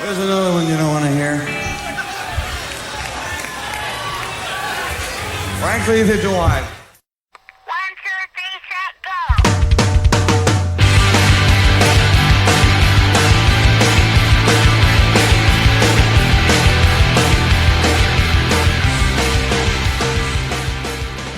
There's another one you don't want to hear. Frankly, neither do I. 1, 2, 3, set, go!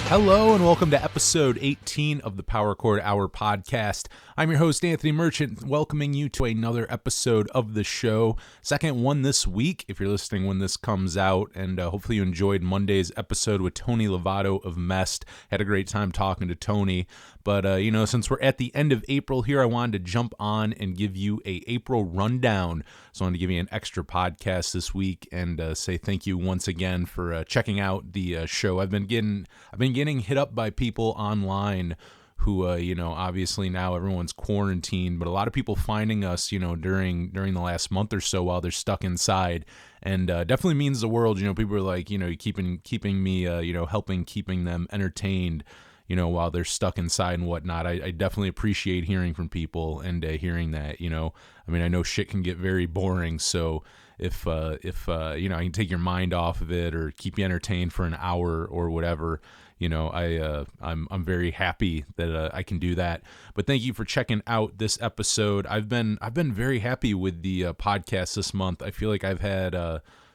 Hello and welcome to episode 18 of the Power Chord Hour podcast. I'm your host, Anthony Merchant, welcoming you to another episode of the show. Second one this week, if you're listening when this comes out, and hopefully you enjoyed Monday's episode with Tony Lovato of Mest. Had a great time talking to Tony. But, since we're at the end of April here, I wanted to jump on and give you a April rundown. So I wanted to give you an extra podcast this week and say thank you once again for checking out the show. I've been getting hit up by people online who, obviously now everyone's quarantined, but a lot of people finding us, during the last month or so while they're stuck inside, and definitely means the world. People are like, keeping me, helping keeping them entertained, while they're stuck inside and whatnot. I definitely appreciate hearing from people and hearing that, I know shit can get very boring, so if I can take your mind off of it or keep you entertained for an hour or whatever, I'm very happy that I can do that. But thank you for checking out this episode. I've been very happy with the podcast this month. I feel like I've had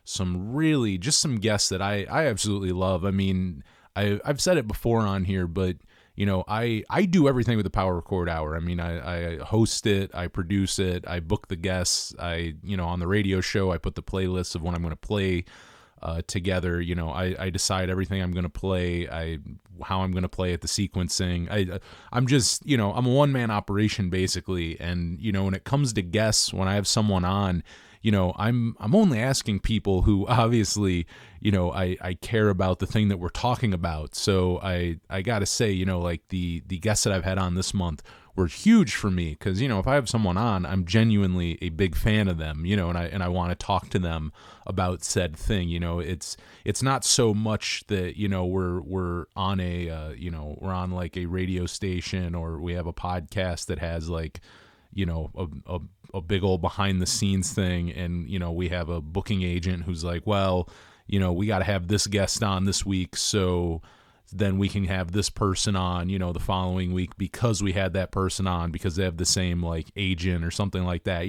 some guests that I absolutely love. I mean, I've said it before on here, but I do everything with the Power Chord Hour. I mean, I host it, I produce it, I book the guests, on the radio show, I put the playlists of what I'm going to play together. I decide everything I'm going to play, how I'm going to play it, the sequencing. I'm just, I'm a one-man operation basically. And, when it comes to guests, when I have someone on, I'm only asking people who obviously, I care about the thing that we're talking about. So I got to say, like the guests that I've had on this month were huge for me because, if I have someone on, I'm genuinely a big fan of them, and I want to talk to them about said thing. It's not so much that, we're on we're on like a radio station or we have a podcast that has like, a big old behind the scenes thing. And, we have a booking agent who's like, well, we got to have this guest on this week. So then we can have this person on, the following week because we had that person on because they have the same like agent or something like that.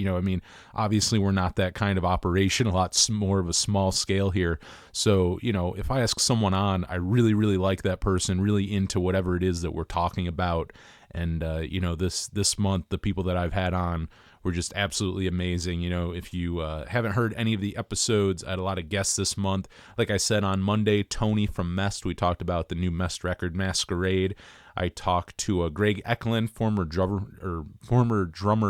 Obviously we're not that kind of operation, a lot more of a small scale here. So, if I ask someone on, I really, really like that person, really into whatever it is that we're talking about. And, this month, the people that I've had on were just absolutely amazing. If you haven't heard any of the episodes, I had a lot of guests this month. Like I said, on Monday, Tony from Mest, we talked about the new Mest record, Masquerade. I talked to Greg Eklund, former drummer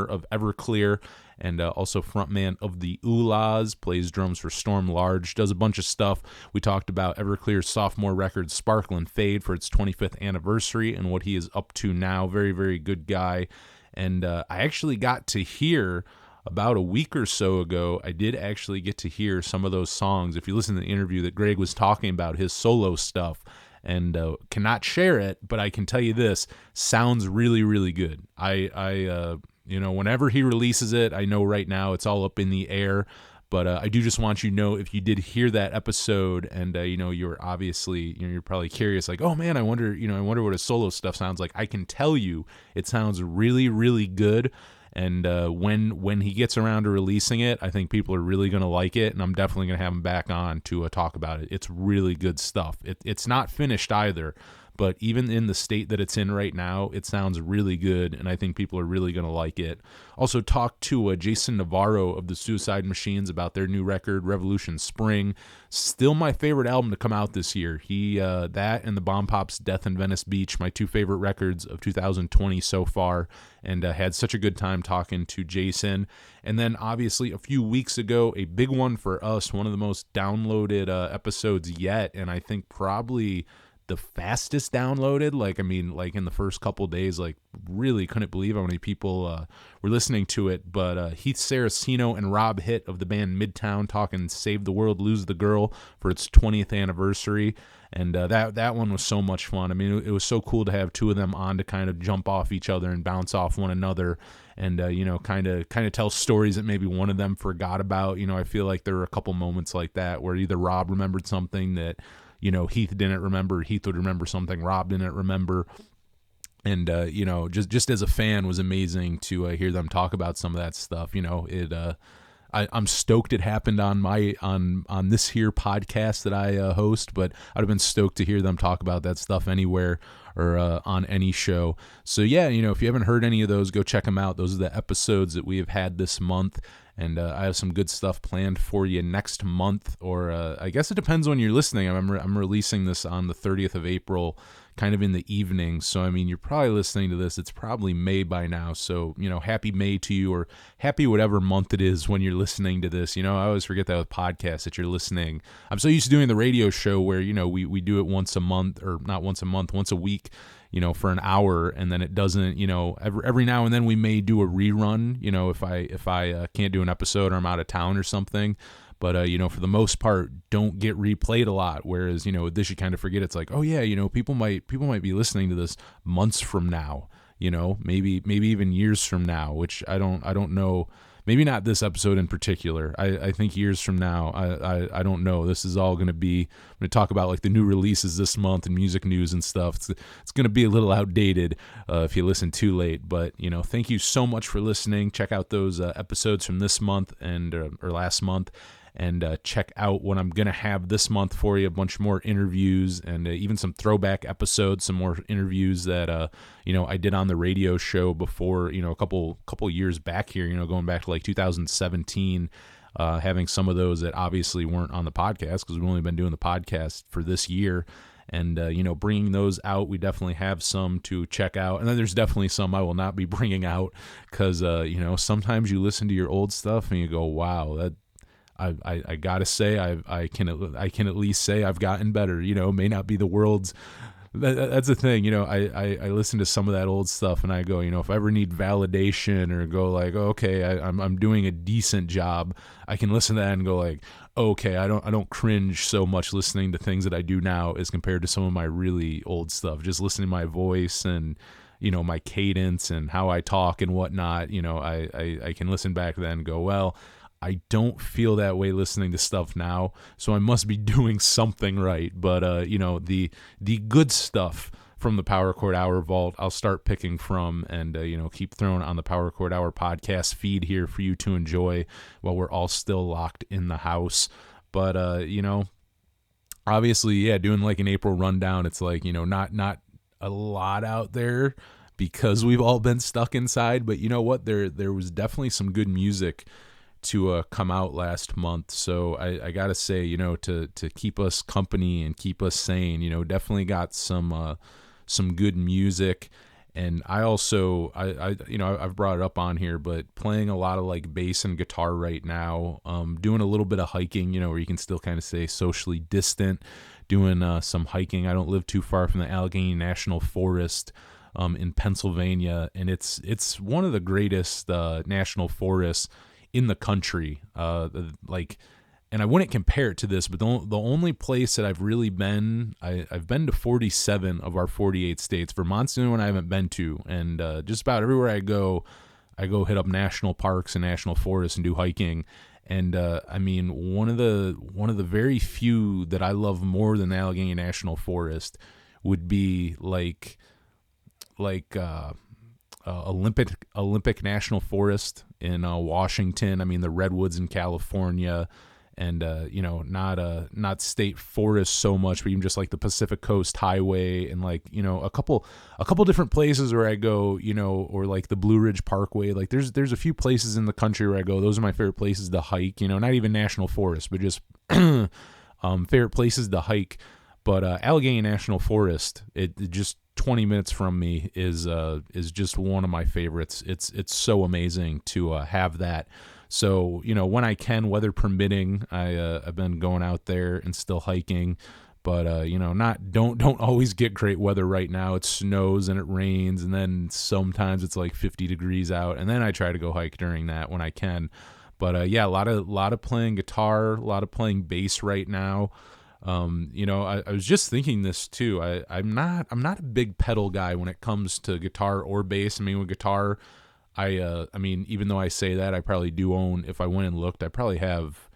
of Everclear, and also frontman of the Oolas, plays drums for Storm Large, does a bunch of stuff. We talked about Everclear's sophomore record, Sparkle and Fade, for its 25th anniversary and what he is up to now. Very, very good guy. And I actually got to hear about a week or so ago, I did actually get to hear some of those songs. If you listen to the interview that Greg was talking about, his solo stuff, and cannot share it, but I can tell you this, sounds really, really good. I whenever he releases it, I know right now it's all up in the air, but I do just want you to know, if you did hear that episode and, you're obviously, you're probably curious, like, oh man, I wonder what his solo stuff sounds like. I can tell you it sounds really, really good. And when he gets around to releasing it, I think people are really going to like it, and I'm definitely going to have him back on to talk about it. It's really good stuff. It's not finished either, but even in the state that it's in right now, it sounds really good, and I think people are really going to like it. Also talked to Jason Navarro of the Suicide Machines about their new record, Revolution Spring. Still my favorite album to come out this year. That and the Bomb Pops' Death in Venice Beach, my two favorite records of 2020 so far, and had such a good time talking to Jason. And then obviously a few weeks ago, a big one for us, one of the most downloaded episodes yet, and I think probably the fastest downloaded. Like, I mean, like in the first couple days, like really couldn't believe how many people were listening to it. But Heath Saraceno and Rob Hitt of the band Midtown talking Save the World, Lose the Girl for its 20th anniversary. And that one was so much fun. I mean, it was so cool to have two of them on to kind of jump off each other and bounce off one another, and kind of tell stories that maybe one of them forgot about. I feel like there were a couple moments like that where either Rob remembered something that Heath didn't remember, Heath would remember something Rob didn't remember. And just as a fan, was amazing to hear them talk about some of that stuff. I'm stoked it happened on this here podcast that I host, but I'd have been stoked to hear them talk about that stuff anywhere or on any show. So yeah, if you haven't heard any of those, go check them out. Those are the episodes that we have had this month, and I have some good stuff planned for you next month, or I guess it depends when you're listening. I'm releasing this on the 30th of April, kind of in the evening. So, I mean, you're probably listening to this. It's probably May by now. So, happy May to you, or happy whatever month it is when you're listening to this. I always forget that with podcasts that you're listening. I'm so used to doing the radio show where, we do it once a month, or not once a month, once a week, for an hour. And then it doesn't, every now and then we may do a rerun, if I can't do an episode or I'm out of town or something. But, for the most part, don't get replayed a lot. Whereas, with this, you kind of forget. It's like, oh yeah, people might be listening to this months from now, maybe even years from now, which I don't know. Maybe not this episode in particular. I think years from now, I don't know. This is all going to be, I'm going to talk about like the new releases this month and music news and stuff. It's going to be a little outdated if you listen too late. But, thank you so much for listening. Check out those episodes from this month and or last month. And check out what I'm going to have this month for you, a bunch more interviews and even some throwback episodes, some more interviews that, I did on the radio show before, a couple years back here, going back to like 2017, having some of those that obviously weren't on the podcast because we've only been doing the podcast for this year. And, bringing those out, we definitely have some to check out. And then there's definitely some I will not be bringing out because, sometimes you listen to your old stuff and you go, wow, that, I gotta say I can at least say I've gotten better. May not be the world's. That's the thing. I listen to some of that old stuff and I go, if I ever need validation or go like, okay, I'm doing a decent job, I can listen to that and go like, okay, I don't cringe so much listening to things that I do now as compared to some of my really old stuff. Just listening to my voice and my cadence and how I talk and whatnot. I can listen back then and go, well, I don't feel that way listening to stuff now, so I must be doing something right. But, the good stuff from the Power Chord Hour vault, I'll start picking from and, keep throwing on the Power Chord Hour podcast feed here for you to enjoy while we're all still locked in the house. But, obviously, yeah, doing like an April rundown, it's like, not a lot out there because we've all been stuck inside. But you know what? There was definitely some good music to come out last month, so I gotta say, to keep us company and keep us sane, definitely got some good music. And I also I've brought it up on here, but playing a lot of like bass and guitar right now, doing a little bit of hiking, where you can still kind of stay socially distant, doing some hiking. I don't live too far from the Allegheny National Forest in Pennsylvania, and it's one of the greatest national forests in the country, and I wouldn't compare it to this, but the only place that I've really been, I've been to 47 of our 48 states. Vermont's the only one I haven't been to, and just about everywhere I go hit up national parks and national forests and do hiking. And I mean, one of the very few that I love more than the Allegheny National Forest would be like Olympic National Forest in Washington. I mean, the redwoods in California, and not state forest so much, but even just like the Pacific Coast Highway, and like a couple different places where I go, or like the Blue Ridge Parkway. Like there's a few places in the country where I go, those are my favorite places to hike. Not even national forest, but just favorite places to hike. But Allegheny National Forest, it just 20 minutes from me is just one of my favorites. It's so amazing to have that. So when I can, weather permitting, I've been going out there and still hiking. But don't always get great weather right now. It snows and it rains, and then sometimes it's like 50 degrees out, and then I try to go hike during that when I can. But a lot of playing guitar, a lot of playing bass right now. I was just thinking this too. I'm not a big pedal guy when it comes to guitar or bass. I mean, with guitar, even though I say that, I probably do own. If I went and looked, I probably have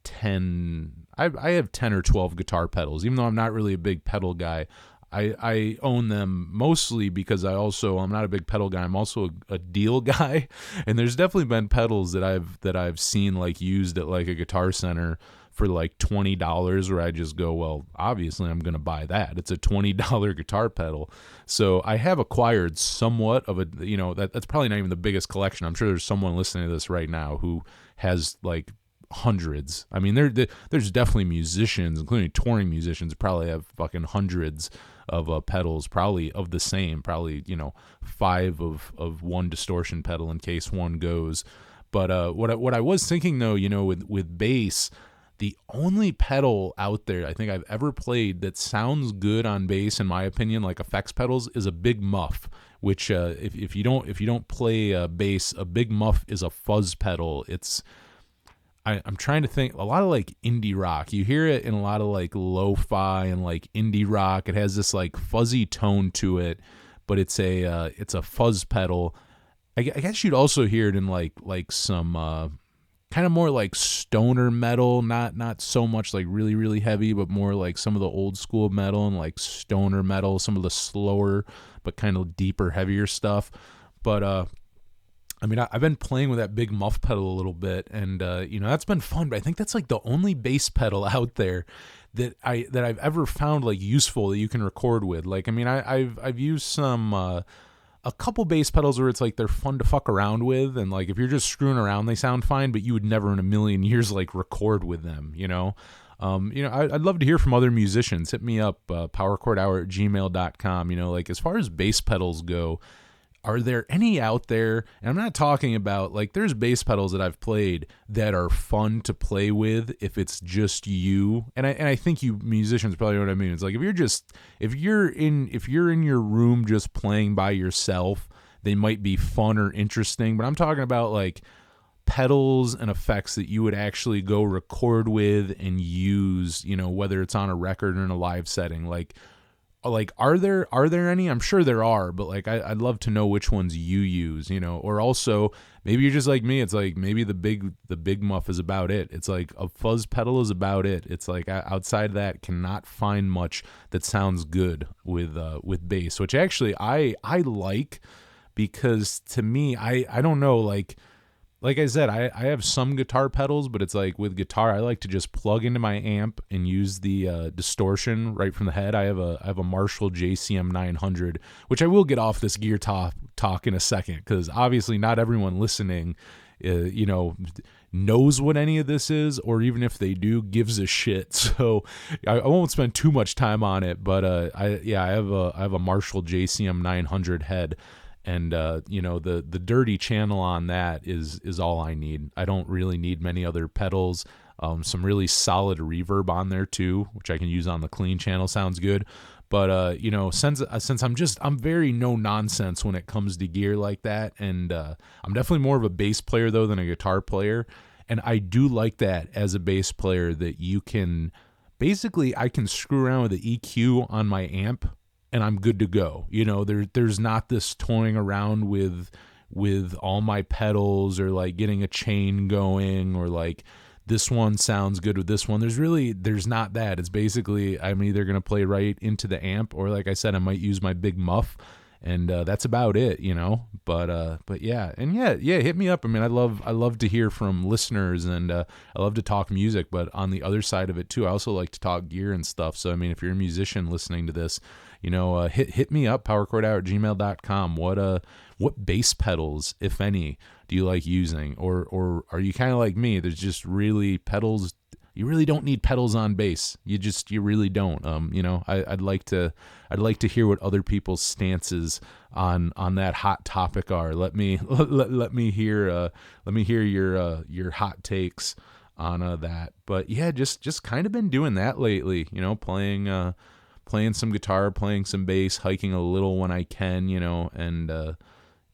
10. I have 10 or 12 guitar pedals. Even though I'm not really a big pedal guy, I own them mostly because I'm not a big pedal guy. I'm also a deal guy, and there's definitely been pedals that I've seen like used at like a Guitar Center for like $20, where I just go, well, obviously I'm going to buy that. It's a $20 guitar pedal. So I have acquired somewhat of a, that's probably not even the biggest collection. I'm sure there's someone listening to this right now who has like hundreds. I mean, there's definitely musicians, including touring musicians, probably have fucking hundreds of pedals, probably of the same, probably 5 of one distortion pedal in case one goes. But what I was thinking though, with bass, the only pedal out there I think I've ever played that sounds good on bass, in my opinion, like effects pedals, is a big muff. Which if you don't play bass, a big muff is a fuzz pedal. I'm trying to think, a lot of like indie rock, you hear it in a lot of like lo-fi and like indie rock. It has this like fuzzy tone to it, but it's a fuzz pedal. I guess you'd also hear it in like some kind of more like stoner metal, not so much like really, really heavy, but more like some of the old school metal and like stoner metal, some of the slower but kind of deeper, heavier stuff. But I've been playing with that big muff pedal a little bit, and that's been fun. But I think that's like the only bass pedal out there that I've ever found like useful that you can record with. Like, I've used some a couple bass pedals where it's like they're fun to fuck around with, and like if you're just screwing around, they sound fine, but you would never in a million years like record with them. I'd love to hear from other musicians. Hit me up, powerchordhour@gmail.com. Like as far as bass pedals go, are there any out there? And I'm not talking about like there's bass pedals that I've played that are fun to play with if it's just you. And I think you musicians probably know what I mean. It's like if you're in your room just playing by yourself, they might be fun or interesting. But I'm talking about like pedals and effects that you would actually go record with and use, whether it's on a record or in a live setting. Like are there any? I'm sure there are, but like I'd love to know which ones you use, or also maybe you're just like me. It's like maybe the big muff is about it. It's like a fuzz pedal is about it. It's like outside of that, cannot find much that sounds good with bass, which actually I like, because to me, I don't know, like I said, I have some guitar pedals, but it's like with guitar, I like to just plug into my amp and use the distortion right from the head. I have a Marshall JCM 900, which I will get off this gear talk in a second, because obviously not everyone listening, knows what any of this is, or even if they do, gives a shit. So I won't spend too much time on it. But I have a Marshall JCM 900 head. And the dirty channel on that is all I need. I don't really need many other pedals. Some really solid reverb on there too, which I can use on the clean channel. Sounds good. But since I'm very no nonsense when it comes to gear like that, and I'm definitely more of a bass player though than a guitar player. And I do like that as a bass player, that you can basically, I can screw around with the EQ on my amp and I'm good to go. There's not this toying around with all my pedals, or like getting a chain going, or like this one sounds good with this one. There's not that. It's basically, I'm either going to play right into the amp, or like I said, I might use my big muff, and that's about it, but yeah. And yeah, hit me up. I love to hear from listeners, and I love to talk music, but on the other side of it too, I also like to talk gear and stuff. So if you're a musician listening to this, hit me up, powerchordhour@gmail.com. What bass pedals, if any, do you like using? Or are you kind of like me? There's just really pedals. You really don't need pedals on bass. You really don't. I'd like to hear what other people's stances on that hot topic are. Let me hear your hot takes on that. But yeah, just kind of been doing that lately, playing some guitar, playing some bass, hiking a little when I can,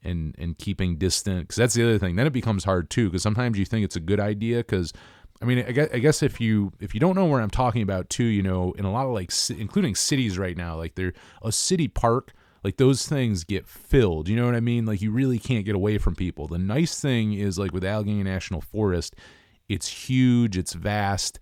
and keeping distant, because that's the other thing. Then it becomes hard too, because sometimes you think it's a good idea, because I mean, I guess if you don't know where I'm talking about too, in a lot of including cities right now, like a city park, like those things get filled. You know what I mean? Like you really can't get away from people. The nice thing is, like with Allegheny National Forest, it's huge, it's vast.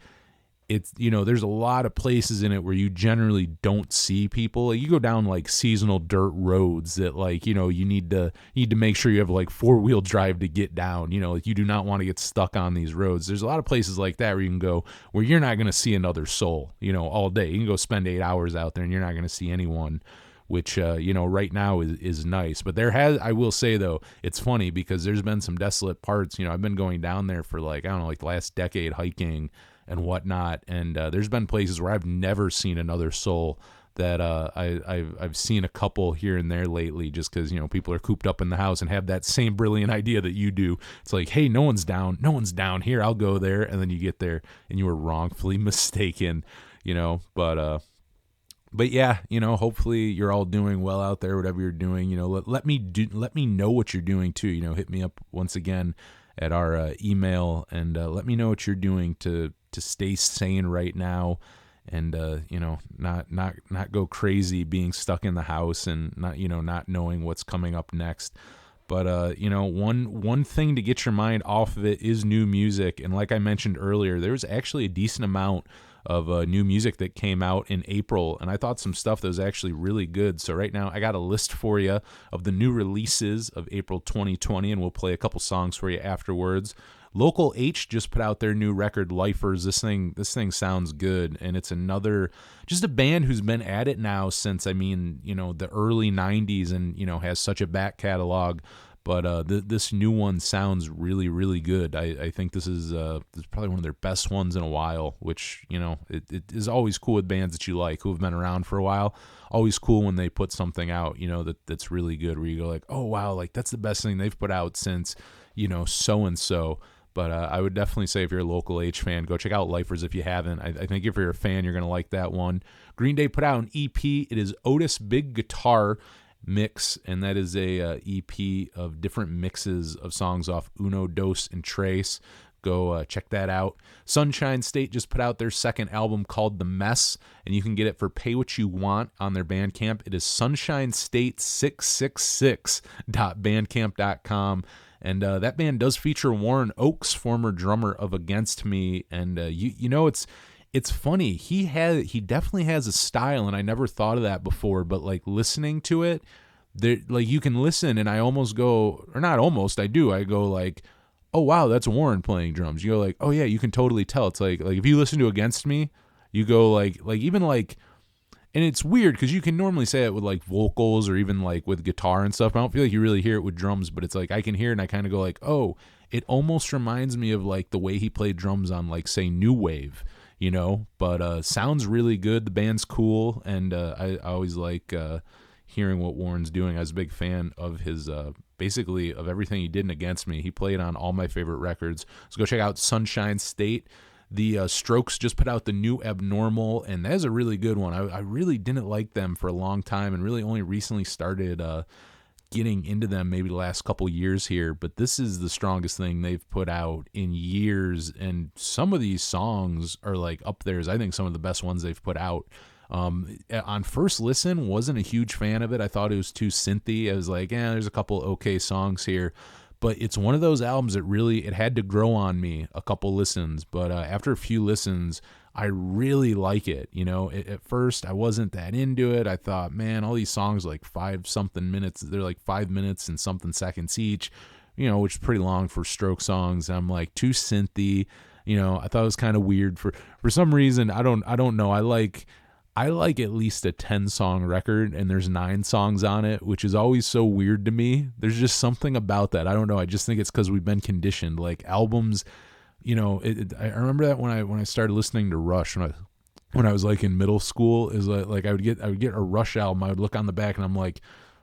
It's, there's a lot of places in it where you generally don't see people. Like you go down like seasonal dirt roads that you need to make sure you have like 4-wheel drive to get down, like you do not want to get stuck on these roads. There's a lot of places like that where you can go where you're not going to see another soul, all day. You can go spend 8 hours out there and you're not going to see anyone, which, right now is nice. But I will say though, it's funny because there's been some desolate parts. I've been going down there for like the last decade hiking and whatnot, and there's been places where I've never seen another soul that I've seen a couple here and there lately, just because people are cooped up in the house and have that same brilliant idea that you do. It's like, hey, no one's down here, I'll go there, and then you get there and you were wrongfully mistaken, but yeah, hopefully you're all doing well out there, whatever you're doing. Let me know what you're doing too. Hit me up once again at our email, and let me know what you're doing to stay sane right now, and not go crazy being stuck in the house and not knowing what's coming up next. But one thing to get your mind off of it is new music, and like I mentioned earlier, there was actually a decent amount of new music that came out in April, and I thought some stuff that was actually really good. So right now I got a list for you of the new releases of April 2020, and we'll play a couple songs for you afterwards. Local H just put out their new record, Lifers. This thing sounds good, and it's just a band who's been at it now since, the early 90s, and, has such a back catalog. But this new one sounds really, really good. I think this is probably one of their best ones in a while, which, it is always cool with bands that you like, who have been around for a while. Always cool when they put something out, that's really good, where you go like, oh, wow, like that's the best thing they've put out since, so-and-so. But I would definitely say if you're a local H fan, go check out Lifers if you haven't. I think if you're a fan, you're going to like that one. Green Day put out an EP. It is Otis Big Guitar Mix, and that is a EP of different mixes of songs off Uno, Dos, and Tres. Go check that out. Sunshine State just put out their second album called The Mess, and you can get it for Pay What You Want on their Bandcamp. It is sunshinestate666.bandcamp.com. And that band does feature Warren Oakes, former drummer of Against Me, and it's funny. He definitely has a style, and I never thought of that before. But like listening to it, there, like you can listen, and I almost go, or not almost, I do. I go like, oh wow, that's Warren playing drums. You go like, oh yeah, you can totally tell. It's like if you listen to Against Me, you go like even like. And it's weird because you can normally say it with like vocals or even like with guitar and stuff. I don't feel like you really hear it with drums, but it's like I can hear it and I kind of go like, oh, it almost reminds me of like the way he played drums on like, say, New Wave, but sounds really good. The band's cool, and I always like hearing what Warren's doing. I was a big fan of his basically of everything he did in Against Me. He played on all my favorite records. So go check out Sunshine State. The Strokes just put out the new Abnormal, and that is a really good one. I really didn't like them for a long time and really only recently started getting into them maybe the last couple years here, but this is the strongest thing they've put out in years, and some of these songs are like up there as I think some of the best ones they've put out. On first listen, wasn't a huge fan of it. I thought it was too synthy. I was like, there's a couple okay songs here. But it's one of those albums that really, it had to grow on me a couple listens. But after a few listens, I really like it. At first, I wasn't that into it. I thought, man, all these songs are like 5-something minutes. They're like 5 minutes and something seconds each, which is pretty long for Stroke songs. I'm like, too synthy. I thought it was kind of weird for some reason. I don't know. I like at least a 10-song record, and there's 9 songs on it, which is always so weird to me. There's just something about that. I don't know. I just think it's because we've been conditioned. Like albums, I remember that when I started listening to Rush when I was like in middle school, is like I would get a Rush album. I would look on the back, and I'm like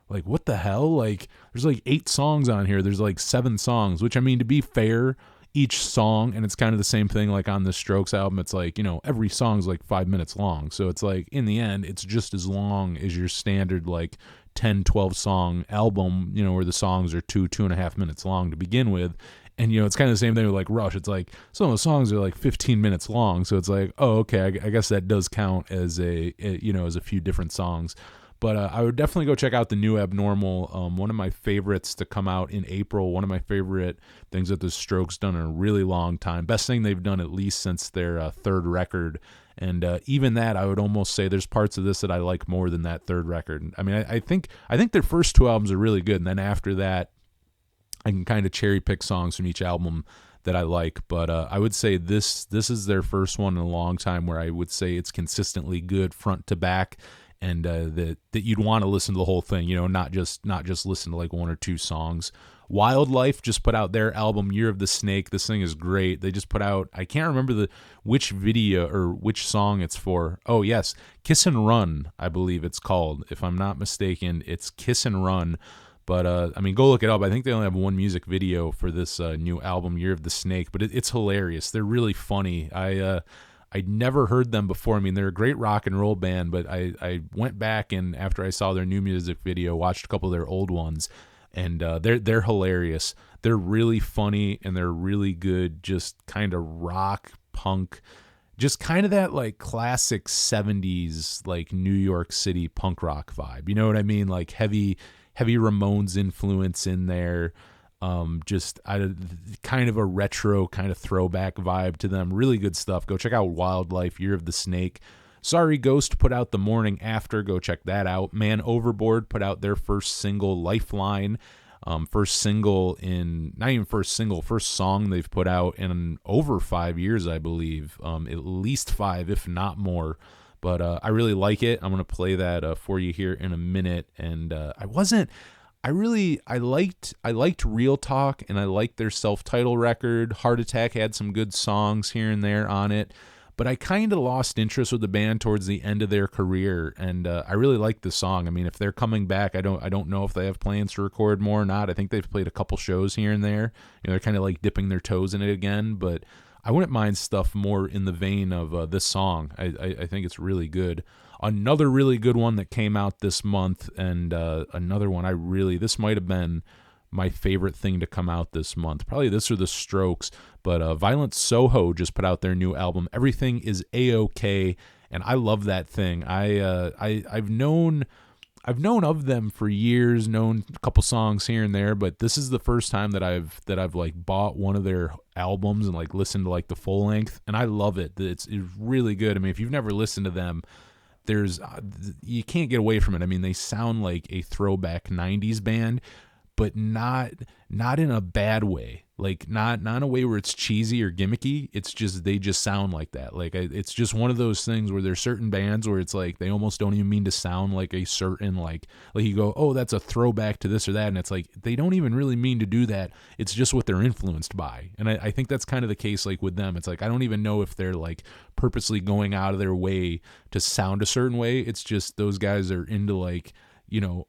what the hell? Like there's like 8 songs on here. There's like 7 songs, which I mean, to be fair, each song, and it's kind of the same thing like on the Strokes album. It's like, every song's like 5 minutes long. So it's like, in the end, it's just as long as your standard like 10, 12 song album, where the songs are 2.5 minutes long to begin with. And, it's kind of the same thing with like Rush. It's like some of the songs are like 15 minutes long. So it's like, oh, okay, I guess that does count as as a few different songs. But I would definitely go check out the new Abnormal. One of my favorites to come out in April. One of my favorite things that the Strokes done in a really long time. Best thing they've done at least since their third record. And even that, I would almost say there's parts of this that I like more than that third record. I mean, I think their first two albums are really good. And then after that, I can kind of cherry pick songs from each album that I like. But I would say this is their first one in a long time where I would say it's consistently good front to back. And that you'd want to listen to the whole thing, not just listen to like one or two songs. Wildlife just put out their album Year of the Snake. This thing is great. They just put out, I can't remember which video or which song it's for. Oh yes, Kiss and Run, I believe it's called. If I'm not mistaken, it's Kiss and Run. But go look it up. I think they only have one music video for this new album Year of the Snake, but it's hilarious. They're really funny. I'd never heard them before. I mean, they're a great rock and roll band, but I went back and after I saw their new music video, watched a couple of their old ones, and they're hilarious. They're really funny and they're really good, just kind of rock, punk, just kind of that like classic 70s, like New York City punk rock vibe. You know what I mean? Like heavy Ramones influence in there. Just kind of a retro kind of throwback vibe to them. Really good stuff. Go check out Wildlife, Year of the Snake. Sorry Ghost put out The Morning After. Go check that out. Man Overboard put out their first single, Lifeline. First song they've put out in over 5 years, I believe. At least 5, if not more. But I really like it. I'm going to play that for you here in a minute. And I liked Real Talk, and I liked their self-titled record. Heart Attack had some good songs here and there on it, but I kind of lost interest with the band towards the end of their career, and I really liked the song. I mean, if they're coming back, I don't know if they have plans to record more or not. I think they've played a couple shows here and there. They're kind of like dipping their toes in it again, but I wouldn't mind stuff more in the vein of this song. I think it's really good. Another really good one that came out this month, and another one this might have been my favorite thing to come out this month. Probably this or the Strokes, but Violent Soho just put out their new album, Everything is A-OK, and I love that thing. I've known of them for years, known a couple songs here and there, but this is the first time that I've like bought one of their albums and like listened to like the full length, and I love it. It's really good. I mean, if you've never listened to them, you can't get away from it. I mean, they sound like a throwback 90s band, but not in a bad way. Like not in a way where it's cheesy or gimmicky. It's just they just sound like that. Like it's just one of those things where there's certain bands where it's like they almost don't even mean to sound like a certain like you go, oh, that's a throwback to this or that, and it's like they don't even really mean to do that. It's just what they're influenced by, and I think that's kind of the case like with them. It's like I don't even know if they're like purposely going out of their way to sound a certain way. It's just those guys are into like,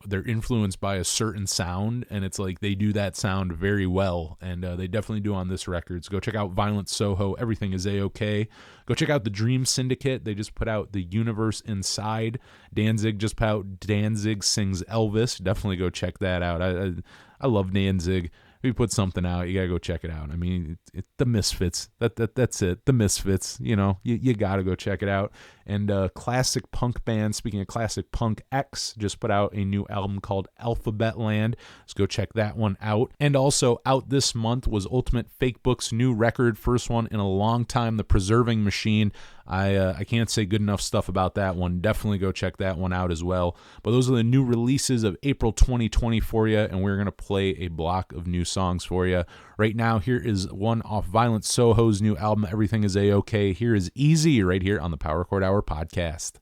they're influenced by a certain sound, and it's like they do that sound very well, and they definitely do on this record. So go check out Violent Soho, Everything is A-OK. Go check out the Dream Syndicate. They just put out The Universe Inside. Danzig just put out Danzig Sings Elvis. Definitely go check that out. I love Danzig. If you put something out, you gotta go check it out. I mean, the Misfits. That's it. The Misfits. You gotta go check it out. And classic punk band. Speaking of classic punk, X just put out a new album called Alphabet Land. Let's go check that one out. And also out this month was Ultimate Fakebook's new record, first one in a long time, The Preserving Machine. I can't say good enough stuff about that one. Definitely go check that one out as well. But those are the new releases of April 2020 for you, and we're going to play a block of new songs for you. Right now, here is one off Violent Soho's new album, Everything is A-OK. Here is Easy right here on the Power Chord Hour podcast.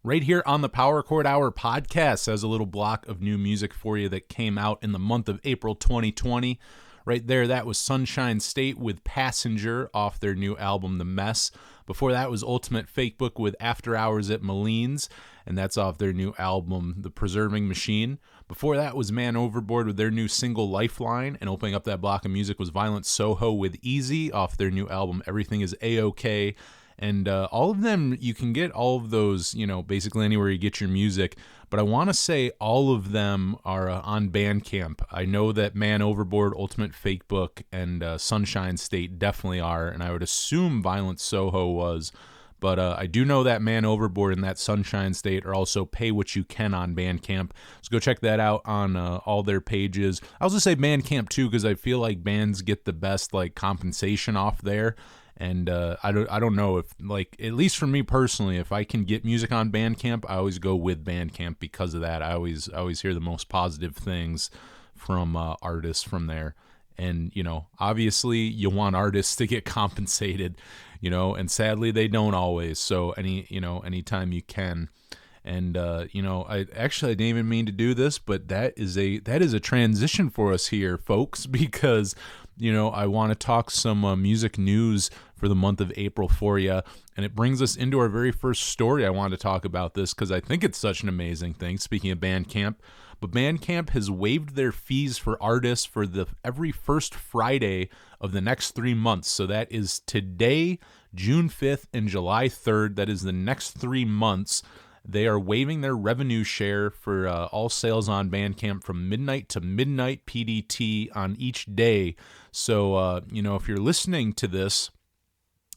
Right here on the Power Chord Hour podcast has a little block of new music for you that came out in the month of April 2020. Right there, that was Sunshine State with Passenger off their new album, The Mess. Before that was Ultimate Fakebook with After Hours at Maline's. and that's off their new album, The Preserving Machine. Before that was Man Overboard with their new single, Lifeline, and opening up that block of music was Violent Soho with Easy off their new album, Everything is A-OK. And all of them, you can get all of those, basically anywhere you get your music. But I want to say all of them are on Bandcamp. I know that Man Overboard, Ultimate Fakebook, and Sunshine State definitely are, and I would assume Violent Soho was. But I do know that Man Overboard and that Sunshine State are also Pay What You Can on Bandcamp. So go check that out on all their pages. I also say Bandcamp too because I feel like bands get the best compensation off there. And I don't know if, at least for me personally, if I can get music on Bandcamp, I always go with Bandcamp because of that. I always hear the most positive things from artists from there. And, obviously you want artists to get compensated, and sadly they don't always. So anytime you can. And, I didn't even mean to do this, but that is a transition for us here, folks, because, I want to talk some music news for the month of April for you. And it brings us into our very first story. I wanted to talk about this because I think it's such an amazing thing. Speaking of Bandcamp, but Bandcamp has waived their fees for artists for every first Friday of the next 3 months. So that is today, June 5th, and July 3rd. That is the next 3 months. They are waiving their revenue share for all sales on Bandcamp from midnight to midnight PDT on each day. So, if you're listening to this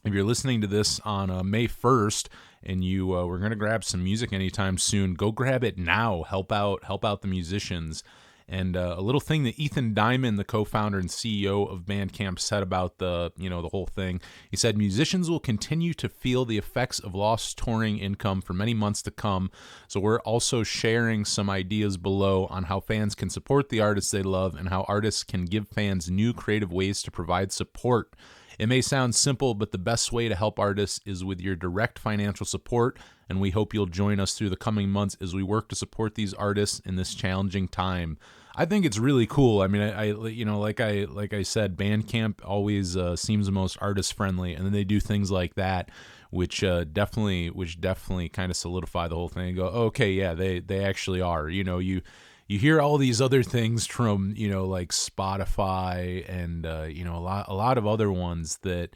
on May 1st and you we're going to grab some music anytime soon, go grab it now. Help out the musicians. And a little thing that Ethan Diamond, the co-founder and CEO of Bandcamp, said about the whole thing. He said, musicians will continue to feel the effects of lost touring income for many months to come. So we're also sharing some ideas below on how fans can support the artists they love and how artists can give fans new creative ways to provide support. It may sound simple, but the best way to help artists is with your direct financial support, and we hope you'll join us through the coming months as we work to support these artists in this challenging time. I think it's really cool. I mean, I like I said, Bandcamp always seems the most artist friendly, and then they do things like that, which definitely kind of solidify the whole thing and go, okay, yeah, they actually are. You hear all these other things from, like Spotify and, a lot of other ones that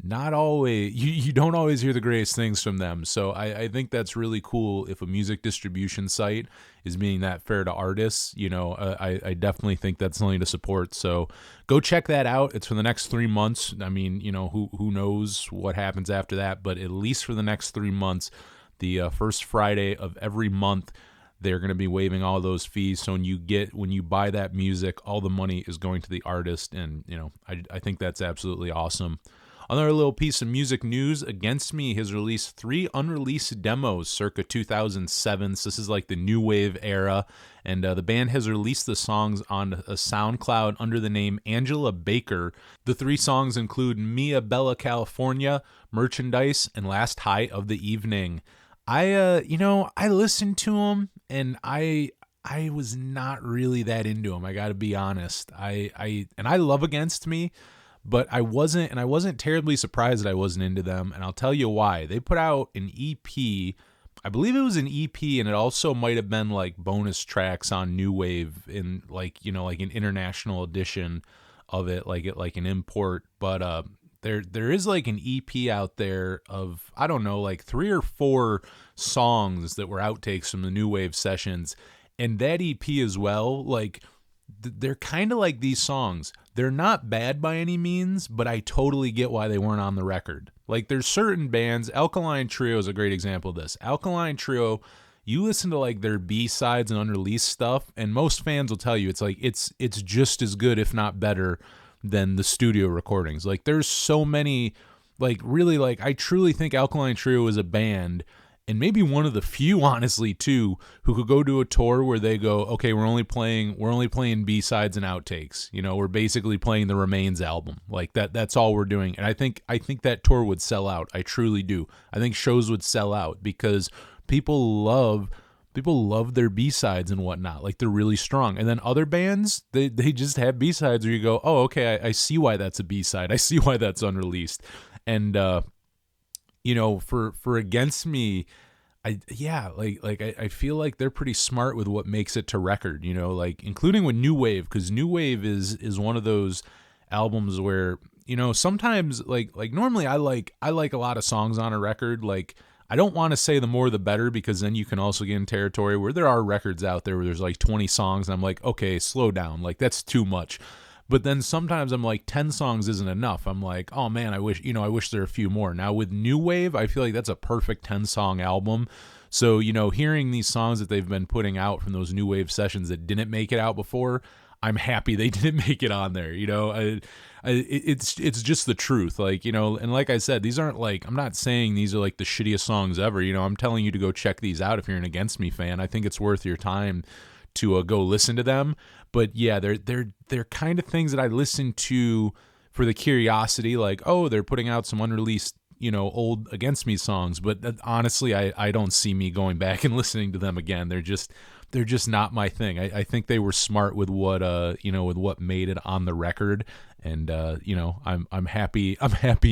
not always, you don't always hear the greatest things from them. So I think that's really cool if a music distribution site is being that fair to artists. I definitely think that's something to support. So go check that out. It's for the next 3 months. I mean, who knows what happens after that, but at least for the next 3 months, the first Friday of every month, they're going to be waiving all those fees. So when you buy that music, all the money is going to the artist. And, I think that's absolutely awesome. Another little piece of music news, Against Me has released 3 unreleased demos circa 2007. So this is like the new wave era. And the band has released the songs on a SoundCloud under the name Angela Baker. The 3 songs include Mia Bella California, Merchandise, and Last High of the Evening. I listened to them and I was not really that into them. I got to be honest. I love Against Me, but I wasn't terribly surprised that I wasn't into them. And I'll tell you why. They put out an EP. I believe it was an EP, and it also might have been like bonus tracks on New Wave in like an international edition of it, like an import. But There is like an EP out there of, I don't know, like 3 or 4 songs that were outtakes from the New Wave sessions. And that EP as well, like they're kind of like these songs. They're not bad by any means, but I totally get why they weren't on the record. Like there's certain bands, Alkaline Trio is a great example of this. Alkaline Trio, you listen to like their B-sides and unreleased stuff, and most fans will tell you it's like it's just as good, if not better, than the studio recordings. Like there's so many, like really, like I truly think Alkaline Trio is a band, and maybe one of the few, honestly, too, who could go to a tour where they go, okay, we're only playing B-sides and outtakes. We're basically playing the Remains album. Like that's all we're doing. And I think that tour would sell out. I truly do. I think shows would sell out because people love their B-sides and whatnot. Like they're really strong. And then other bands, they just have B-sides where you go, oh, okay, I see why that's a B-side. I see why that's unreleased. And, for Against Me, I feel like they're pretty smart with what makes it to record, like including with New Wave, because New Wave is one of those albums where, sometimes like normally I like a lot of songs on a record. Like, I don't want to say the more the better, because then you can also get in territory where there are records out there where there's like 20 songs and I'm like, okay, slow down, like that's too much. But then sometimes I'm like, 10 songs isn't enough. I'm like, oh man, I wish there are a few more. Now with New Wave, I feel like that's a perfect 10-song album. So, hearing these songs that they've been putting out from those New Wave sessions that didn't make it out before, I'm happy they didn't make it on there. It's just the truth. Like, and like I said, these aren't like, I'm not saying these are like the shittiest songs ever. I'm telling you to go check these out if you're an Against Me fan. I think it's worth your time to go listen to them. But yeah, they're kind of things that I listen to for the curiosity, like, oh, they're putting out some unreleased, old Against Me songs. But honestly, I don't see me going back and listening to them again. They're just not my thing. I think they were smart with what with what made it on the record. And I'm happy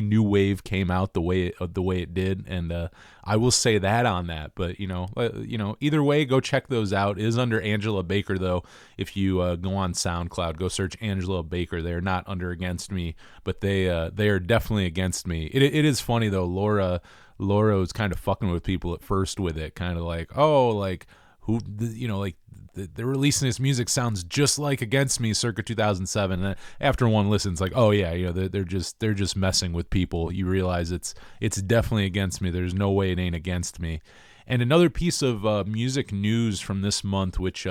New Wave came out the way it did, and I will say that on that. But either way, go check those out. It is under Angela Baker though. If you go on SoundCloud, go search Angela Baker. They're not under Against Me, but they are definitely Against Me. It is funny though. Laura was kind of fucking with people at first with it, kind of like, oh, like, who, like they're releasing this music sounds just like Against Me circa 2007. And after one listen, it's like, oh yeah, they're just messing with people. You realize it's definitely Against Me. There's no way it ain't Against Me. And another piece of music news from this month, which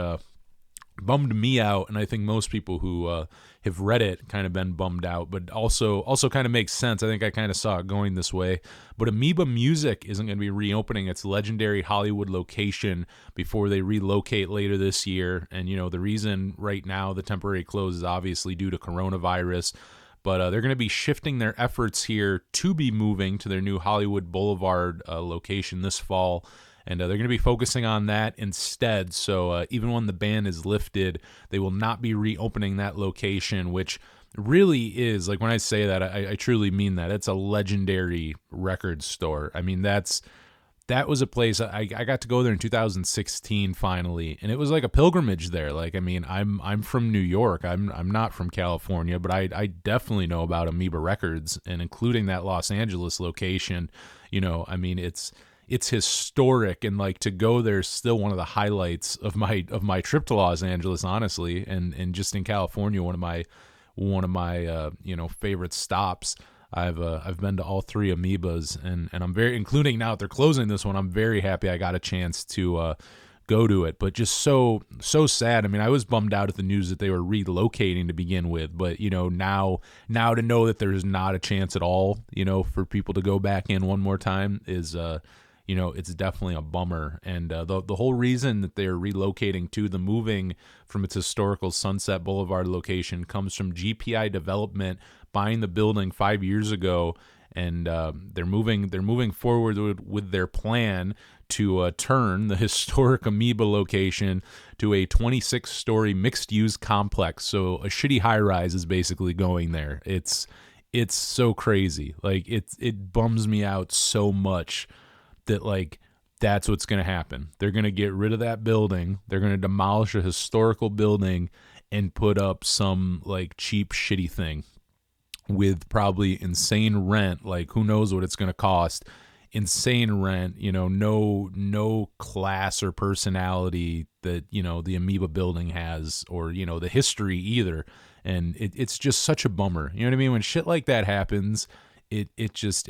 bummed me out, and I think most people who have read it kind of been bummed out, but also kind of makes sense. I think I kind of saw it going this way. But Amoeba Music isn't going to be reopening its legendary Hollywood location before they relocate later this year. And the reason right now the temporary close is obviously due to coronavirus. But they're going to be shifting their efforts here to be moving to their new Hollywood Boulevard location this fall. And they're going to be focusing on that instead. So even when the ban is lifted, they will not be reopening that location, which really is, like, when I say that, I truly mean that. It's a legendary record store. I mean, that was a place I got to go there in 2016 finally, and it was like a pilgrimage there. Like, I mean, I'm from New York. I'm not from California, but I definitely know about Amoeba Records, and including that Los Angeles location. I mean, it's historic, and like to go there is still one of the highlights of my trip to Los Angeles, honestly, and just in California, one of my favorite stops. I've been to all three Amoebas, and I'm very, including now that they're closing this one, I'm very happy I got a chance to go to it. But just so sad. I mean, I was bummed out at the news that they were relocating to begin with, but now to know that there's not a chance at all, for people to go back in one more time is it's definitely a bummer. And the whole reason that they're relocating to the moving from its historical Sunset Boulevard location comes from GPI Development buying the building 5 years ago, and they're moving forward with their plan to turn the historic Amoeba location to a 26-story mixed-use complex. So a shitty high-rise is basically going there. It's so crazy. Like, it bums me out so much that, like, that's what's going to happen. They're going to get rid of that building. They're going to demolish a historical building and put up some, like, cheap, shitty thing with probably insane rent. Like, who knows what it's going to cost. Insane rent, no class or personality that, the Amoeba building has, or, the history either. And it's just such a bummer. You know what I mean? When shit like that happens, it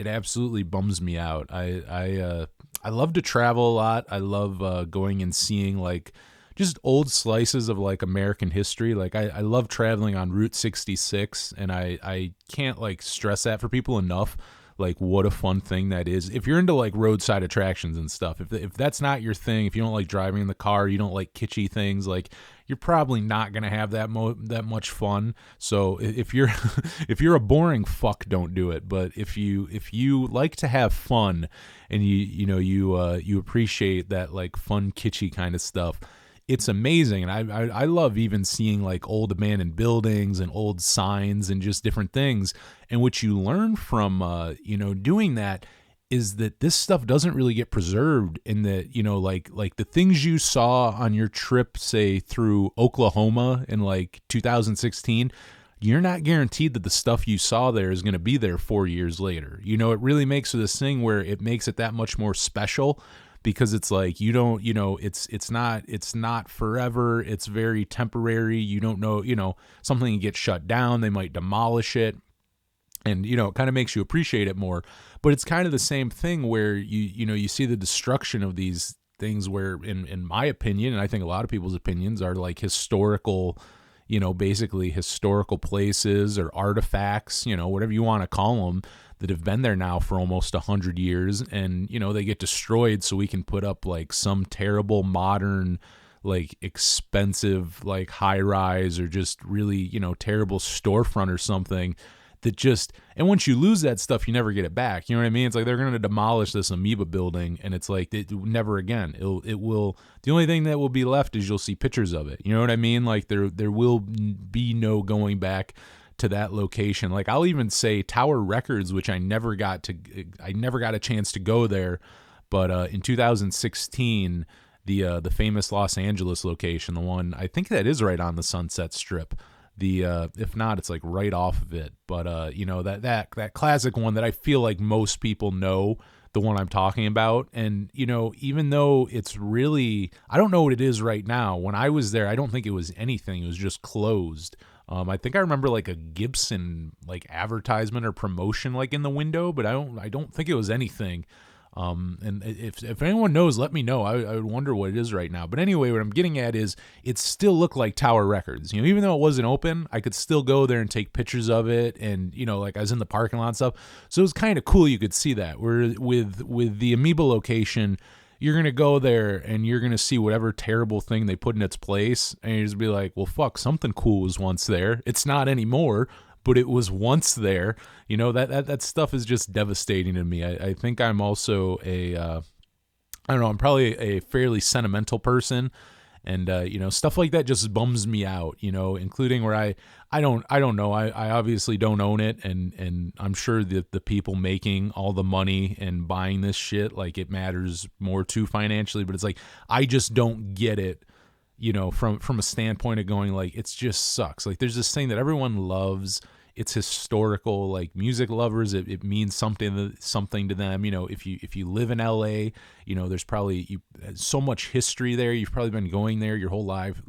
absolutely bums me out. I love to travel a lot. I love going and seeing, like, just old slices of, like, American history. Like, I love traveling on Route 66, and I can't, like, stress that for people enough, like, what a fun thing that is. If you're into, like, roadside attractions and stuff, if that's not your thing, if you don't like driving in the car, you don't like kitschy things, like, you're probably not gonna have that much fun. So if you're if you're a boring fuck, don't do it. But if you like to have fun, and you appreciate that, like, fun kitschy kind of stuff, it's amazing. And I love even seeing, like, old abandoned buildings and old signs and just different things. And what you learn from doing that is that this stuff doesn't really get preserved, in that, like the things you saw on your trip, say through Oklahoma in like 2016, you're not guaranteed that the stuff you saw there is going to be there 4 years later. It really makes this thing where it makes it that much more special, because it's like, you don't, it's not forever. It's very temporary. You don't know, something gets shut down, they might demolish it. And, it kind of makes you appreciate it more. But it's kind of the same thing where you see the destruction of these things where, in my opinion, and I think a lot of people's opinions, are like historical, basically historical places or artifacts, whatever you want to call them, that have been there now for almost 100 years. And, they get destroyed so we can put up like some terrible modern, like expensive, like high rise, or just really, terrible storefront or something. That just, and once you lose that stuff, you never get it back. You know what I mean? It's like they're going to demolish this amoeba building, and it's like never again. It will. The only thing that will be left is you'll see pictures of it. You know what I mean? Like there will be no going back to that location. Like I'll even say Tower Records, which I never got a chance to go there, but in 2016, the famous Los Angeles location, the one I think that is right on the Sunset Strip. If not, it's like right off of it. But that classic one that I feel like most people know, the one I'm talking about. And even though it's really, I don't know what it is right now. When I was there, I don't think it was anything. It was just closed. I think I remember like a Gibson like advertisement or promotion like in the window, but I don't think it was anything. And if anyone knows, let me know. I would wonder what it is right now. But anyway, what I'm getting at is it still looked like Tower Records. Even though it wasn't open, I could still go there and take pictures of it. And, like I was in the parking lot and stuff. So it was kind of cool. You could see that. Where with the Amoeba location, you're going to go there and you're going to see whatever terrible thing they put in its place. And you just be like, well, fuck, something cool was once there. It's not anymore, but it was once there. That stuff is just devastating to me. I think I'm also I'm probably a fairly sentimental person, and stuff like that just bums me out, including where I don't know. I obviously don't own it, and I'm sure that the people making all the money and buying this shit, like, it matters more too financially, but it's like, I just don't get it. From a standpoint of going like, it just sucks. Like, there's this thing that everyone loves. It's historical, like music lovers. It means something to them. If you live in LA, there's probably so much history there. You've probably been going there your whole life,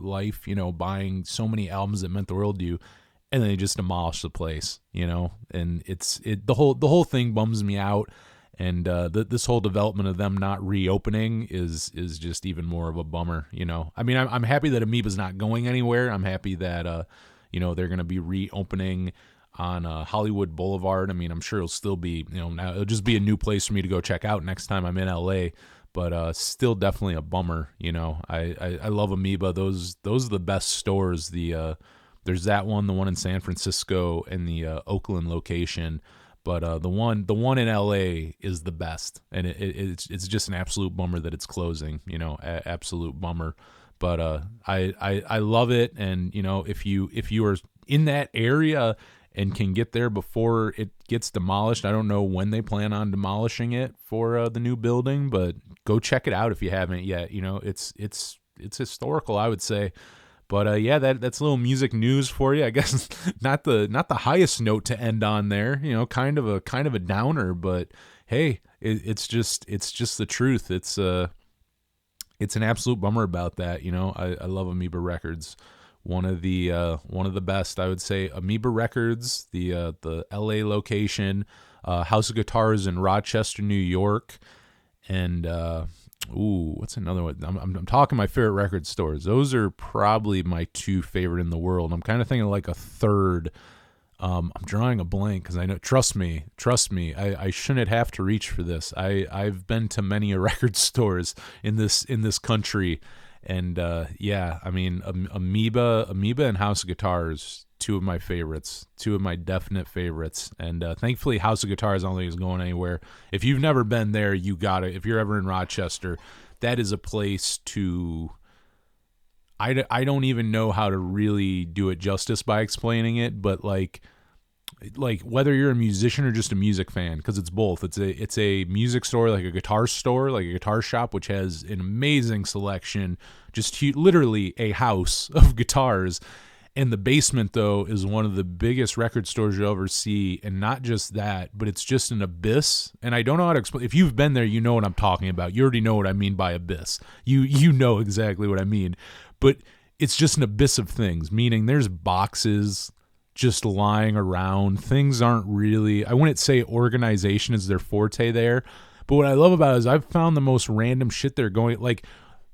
buying so many albums that meant the world to you, and then they just demolish the place, and the whole thing bums me out. And this whole development of them not reopening is just even more of a bummer. I mean, I'm happy that Amoeba's not going anywhere. I'm happy that they're going to be reopening on Hollywood Boulevard. I mean, I'm sure it'll still be, now it'll just be a new place for me to go check out next time I'm in LA. But still definitely a bummer. I love Amoeba. Those are the best stores. There's that one, the one in San Francisco, and the Oakland location. But the one in LA is the best, and it's just an absolute bummer that it's closing. Absolute bummer. But I love it, and if you are in that area and can get there before it gets demolished, I don't know when they plan on demolishing it for the new building, but go check it out if you haven't yet. It's historical, I would say. But yeah, that's a little music news for you. I guess not the highest note to end on there. Kind of a downer. But hey, it's just the truth. It's an absolute bummer about that. I love Amoeba Records. One of the best, I would say. Amoeba Records, the LA location, House of Guitars in Rochester, New York, and what's another one? I'm talking my favorite record stores. Those are probably my two favorite in the world. I'm kind of thinking like a third. I'm drawing a blank because I know. Trust me. I shouldn't have to reach for this. I've been to many record stores in this country, and yeah, I mean, Amoeba and House of Guitars, two of my favorites, two of my definite favorites. And thankfully, House of Guitars, I don't think is going anywhere. If you've never been there, you got it. If you're ever in Rochester, that is a place to. I don't even know how to really do it justice by explaining it, but like, like whether you're a musician or just a music fan, because it's both. It's a music store, like a guitar store, like a guitar shop, which has an amazing selection, just literally a house of guitars. And the basement, though, is one of the biggest record stores you'll ever see. And not just that, but it's just an abyss. And I don't know how to explain. If you've been there, you know what I'm talking about. You already know what I mean by abyss. You know exactly what I mean. But it's just an abyss of things, meaning there's boxes just lying around. Things aren't really, I wouldn't say organization is their forte there. But what I love about it is I've found the most random shit they're going, like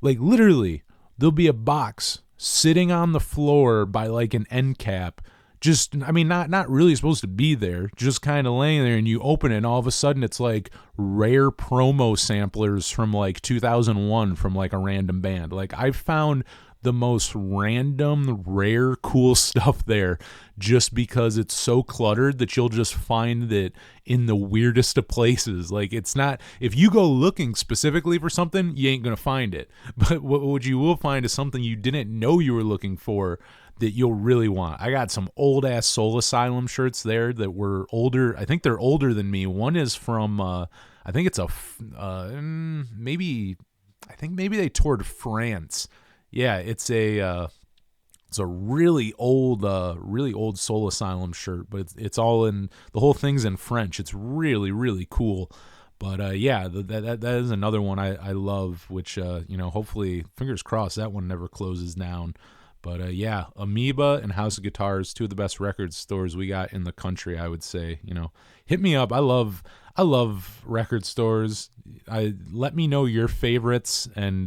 literally, there'll be a box sitting on the floor by like an end cap, just, I mean, not really supposed to be there, just kind of laying there, and you open it and all of a sudden it's like rare promo samplers from like 2001 from like a random band. Like I've found the most random, rare, cool stuff there just because it's so cluttered that you'll just find it in the weirdest of places. Like it's not, if you go looking specifically for something, you ain't going to find it. But what you will find is something you didn't know you were looking for that you'll really want. I got some old ass Soul Asylum shirts there that were older. I think they're older than me. One is from, I think it's maybe they toured France. Yeah, it's a really old Soul Asylum shirt, but it's all in, the whole thing's in French. It's really, really cool. But yeah, that is another one I love, which hopefully, fingers crossed, that one never closes down. But yeah, Amoeba and House of Guitars, two of the best record stores we got in the country, I would say. Hit me up. I love record stores. Let me know your favorites, and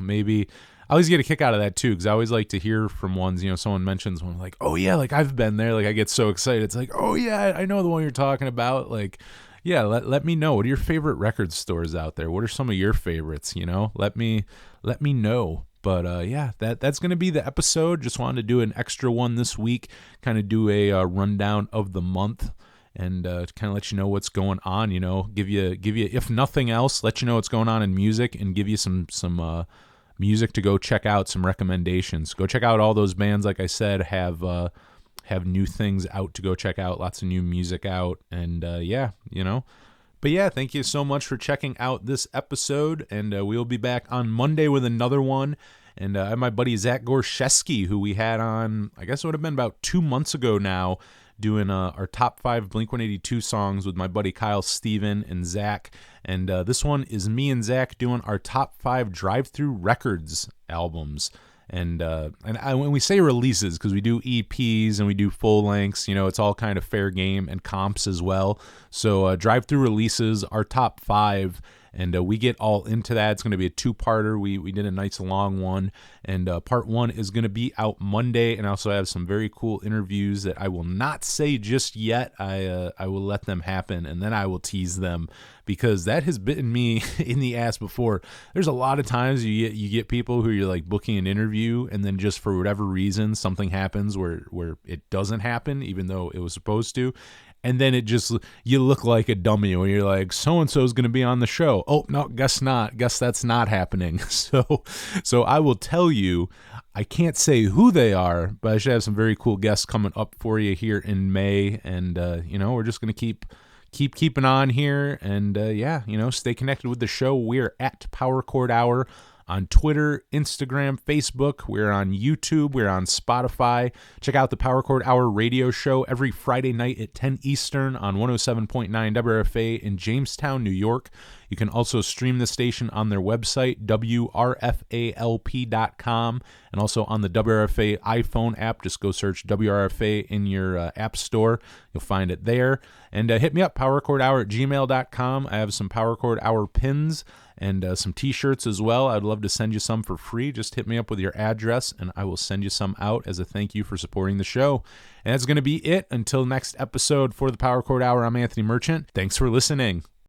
maybe I always get a kick out of that too, because I always like to hear from ones, someone mentions one, like, oh yeah, like I've been there, like I get so excited. It's like, oh yeah, I know the one you're talking about. Like, yeah, let me know. What are your favorite record stores out there? What are some of your favorites? Let me know. But yeah, that's going to be the episode. Just wanted to do an extra one this week, kind of do a rundown of the month, and kind of let you know what's going on, give you, if nothing else, let you know what's going on in music, and give you some music to go check out, some recommendations. Go check out all those bands, like I said, have new things out to go check out, lots of new music out, and yeah. But yeah, thank you so much for checking out this episode, and we'll be back on Monday with another one. And I have my buddy Zach Gorszewski, who we had on, I guess it would have been about 2 months ago now, doing our top 5 Blink-182 songs with my buddy Kyle Steven and Zach. And this one is me and Zach doing our top 5 Drive-Thru Records albums. And when we say releases, because we do EPs and we do full lengths, it's all kind of fair game, and comps as well. So Drive-Thru releases, our top 5, and we get all into that. It's going to be a 2-parter. We did a nice long one, and part 1 is going to be out Monday, and I also have some very cool interviews that I will not say just yet. I will let them happen, and then I will tease them, because that has bitten me in the ass before. There's a lot of times you get people who you're like booking an interview, and then just for whatever reason something happens where it doesn't happen, even though it was supposed to. And then you look like a dummy when you're like, so-and-so is going to be on the show. Oh, no, guess not. Guess that's not happening. So I will tell you, I can't say who they are, but I should have some very cool guests coming up for you here in May. And, we're just going to keep keeping on here. And, stay connected with the show. We're at Power Chord Hour on Twitter, Instagram, Facebook. We're on YouTube. We're on Spotify. Check out the Power Chord Hour radio show every Friday night at 10 Eastern on 107.9 WRFA in Jamestown, New York. You can also stream the station on their website, WRFALP.com, and also on the WRFA iPhone app. Just go search WRFA in your app store. You'll find it there. And hit me up, powerchordhour@gmail.com. I have some Power Chord Hour pins and some t-shirts as well. I'd love to send you some for free. Just hit me up with your address, and I will send you some out as a thank you for supporting the show. And that's going to be it until next episode for the Power Chord Hour. I'm Anthony Merchant. Thanks for listening.